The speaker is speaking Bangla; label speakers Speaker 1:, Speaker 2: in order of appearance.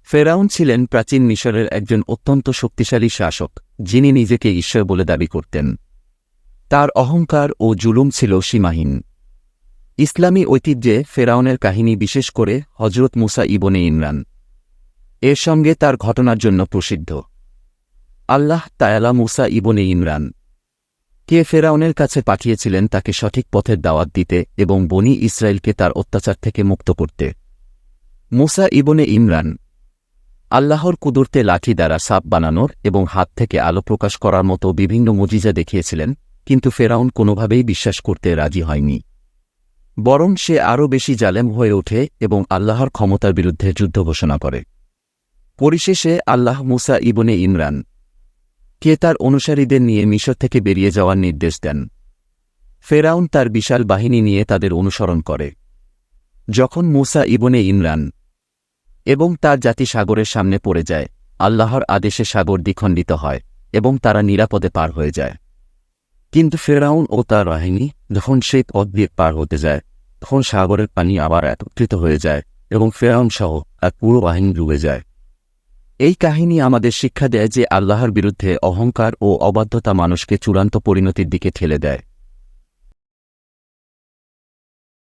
Speaker 1: ফেরাউন ছিলেন প্রাচীন মিশরের একজন অত্যন্ত শক্তিশালী শাসক, যিনি নিজেকে ঈশ্বর বলে দাবি করতেন। তার অহংকার ও জুলুম ছিল সীমাহীন। ইসলামী ঐতিহ্যে ফেরাউনের কাহিনী, বিশেষ করে হজরত মুসা ইবনে ইমরান এর সঙ্গে তার ঘটনার জন্য প্রসিদ্ধ। আল্লাহ তায়ালা মুসা ইবনে ইমরান কে ফেরাউনের কাছে পাঠিয়েছিলেন তাকে সঠিক পথের দাওয়াত দিতে এবং বনী ইসরায়েলকে তার অত্যাচার থেকে মুক্ত করতে। মুসা ইবনে ইমরান আল্লাহর কুদরতে লাঠি দ্বারা সাপ বানানোর এবং হাত থেকে আলো প্রকাশ করার মতো বিভিন্ন মুজিজা দেখিয়েছিলেন, কিন্তু ফেরাউন কোনোভাবেই বিশ্বাস করতে রাজি হয়নি। বরং সে আরও বেশি জালেম হয়ে ওঠে এবং আল্লাহর ক্ষমতার বিরুদ্ধে যুদ্ধ ঘোষণা করে। পরিশেষে আল্লাহ মুসা ইবনে ইমরান কে তার অনুসারীদের নিয়ে মিশর থেকে বেরিয়ে যাওয়ার নির্দেশ দেন। ফেরাউন তার বিশাল বাহিনী নিয়ে তাদের অনুসরণ করে। যখন মুসা ইবনে ইমরান এবং তার জাতি সাগরের সামনে পড়ে যায়, আল্লাহর আদেশে সাগর দ্বিখণ্ডিত হয় এবং তারা নিরাপদে পার হয়ে যায়। কিন্তু ফেরাউন ও তার বাহিনী যখন সেই পথ দিয়ে পার হতে যায়, তখন সাগরের পানি আবার একত্রিত হয়ে যায় এবং ফেরাউন সহ এক পুরো বাহিনী ডুবে যায়। এই কাহিনী আমাদের শিক্ষা দেয় যে আল্লাহর বিরুদ্ধে অহংকার ও অবাধ্যতা মানুষকে চূড়ান্ত পরিণতির দিকে ঠেলে দেয়।